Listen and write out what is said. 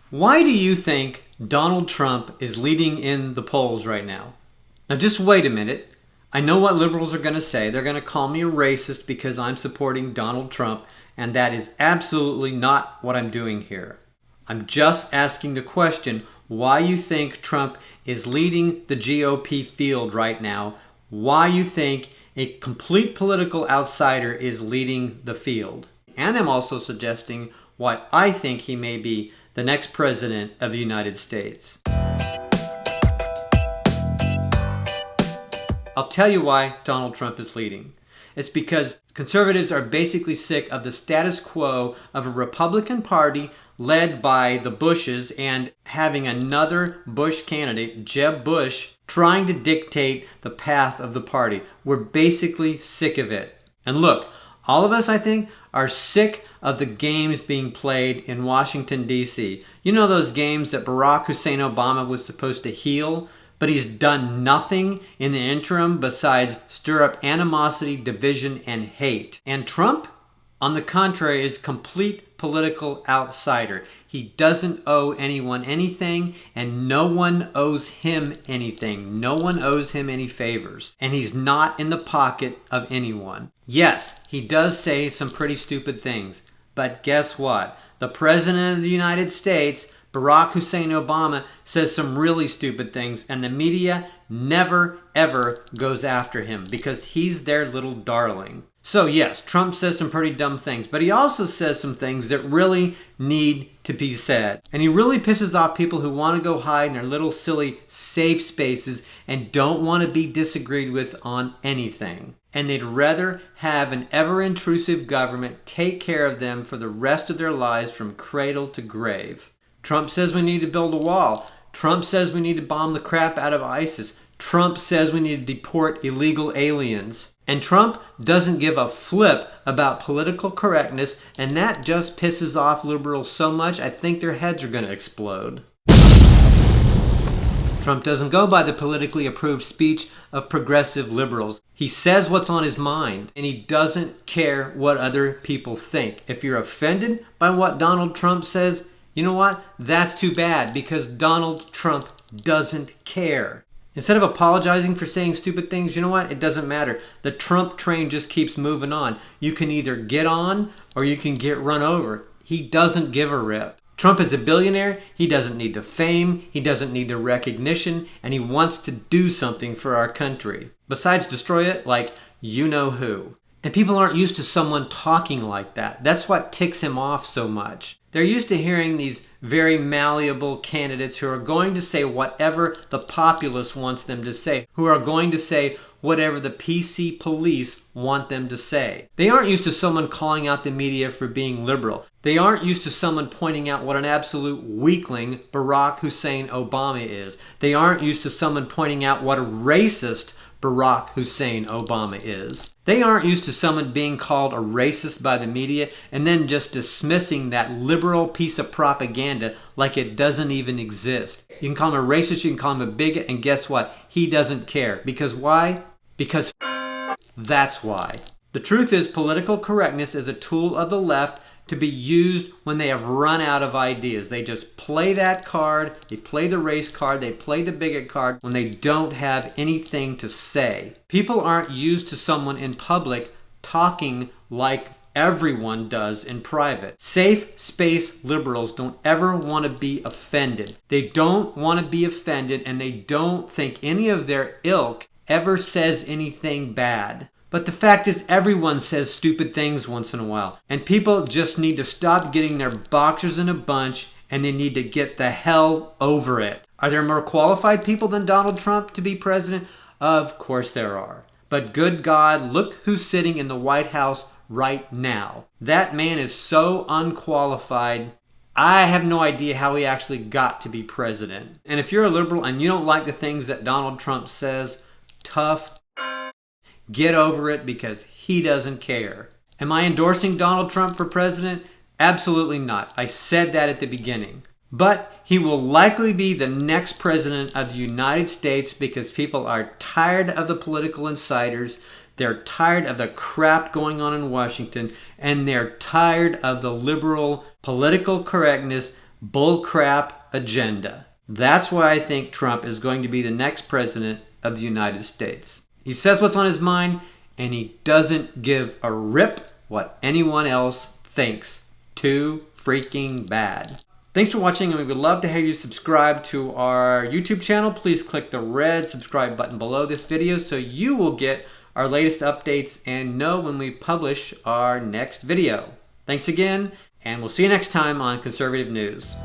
Why do you think Donald Trump is leading in the polls right now? Now just wait a minute. I know what liberals are going to say. They're going to call me a racist because I'm supporting Donald Trump, and that is absolutely not what I'm doing here. I'm just asking the question why you think Trump is leading the GOP field right now, why you think a complete political outsider is leading the field. And I'm also suggesting why I think he may be the next president of the United States. I'll tell you why Donald Trump is leading. It's because conservatives are basically sick of the status quo of a Republican Party led by the Bushes and having another Bush candidate, Jeb Bush, trying to dictate the path of the party. We're basically sick of it. And look, all of us, I think, are sick of the games being played in Washington, D.C. You know those games that Barack Hussein Obama was supposed to heal? But he's done nothing in the interim besides stir up animosity, division, and hate. And Trump, on the contrary, is a complete political outsider. He doesn't owe anyone anything, and no one owes him anything. No one owes him any favors. And he's not in the pocket of anyone. Yes, he does say some pretty stupid things. But guess what? The President of the United States, Barack Hussein Obama, says some really stupid things, and the media never, ever goes after him because he's their little darling. So yes, Trump says some pretty dumb things, but he also says some things that really need to be said. And he really pisses off people who want to go hide in their little silly safe spaces and don't want to be disagreed with on anything. And they'd rather have an ever-intrusive government take care of them for the rest of their lives from cradle to grave. Trump says we need to build a wall. Trump says we need to bomb the crap out of ISIS. Trump says we need to deport illegal aliens. And Trump doesn't give a flip about political correctness, and that just pisses off liberals so much I think their heads are going to explode. Trump doesn't go by the politically approved speech of progressive liberals. He says what's on his mind, and he doesn't care what other people think. If you're offended by what Donald Trump says, you know what? That's too bad because Donald Trump doesn't care. Instead of apologizing for saying stupid things, you know what? It doesn't matter. The Trump train just keeps moving on. You can either get on or you can get run over. He doesn't give a rip. Trump is a billionaire. He doesn't need the fame. He doesn't need the recognition. And he wants to do something for our country. Besides destroy it like you know who. And people aren't used to someone talking like that. That's what ticks him off so much. They're used to hearing these very malleable candidates who are going to say whatever the populace wants them to say, who are going to say whatever the PC police want them to say. They aren't used to someone calling out the media for being liberal. They aren't used to someone pointing out what an absolute weakling Barack Hussein Obama is. They aren't used to someone pointing out what a racist Barack Hussein Obama is. They aren't used to someone being called a racist by the media and then just dismissing that liberal piece of propaganda like it doesn't even exist. You can call him a racist, you can call him a bigot, and guess what? He doesn't care. Because why? Because that's why. The truth is, political correctness is a tool of the left to be used when they have run out of ideas. They just play that card, they play the race card, they play the bigot card when they don't have anything to say. People aren't used to someone in public talking like everyone does in private. Safe space liberals don't ever want to be offended. They don't want to be offended, and they don't think any of their ilk ever says anything bad. But the fact is, everyone says stupid things once in a while. And people just need to stop getting their boxers in a bunch, and they need to get the hell over it. Are there more qualified people than Donald Trump to be president? Of course there are. But good God, look who's sitting in the White House right now. That man is so unqualified. I have no idea how he actually got to be president. And if you're a liberal and you don't like the things that Donald Trump says, tough. Get over it because he doesn't care. Am I endorsing Donald Trump for president? Absolutely not. I said that at the beginning. But he will likely be the next president of the United States because people are tired of the political insiders. They're tired of the crap going on in Washington. And they're tired of the liberal political correctness bullcrap agenda. That's why I think Trump is going to be the next president of the United States. He says what's on his mind, and he doesn't give a rip what anyone else thinks. Too freaking bad. Thanks for watching, and we would love to have you subscribe to our YouTube channel. Please click the red subscribe button below this video so you will get our latest updates and know when we publish our next video. Thanks again, and we'll see you next time on Conservative News.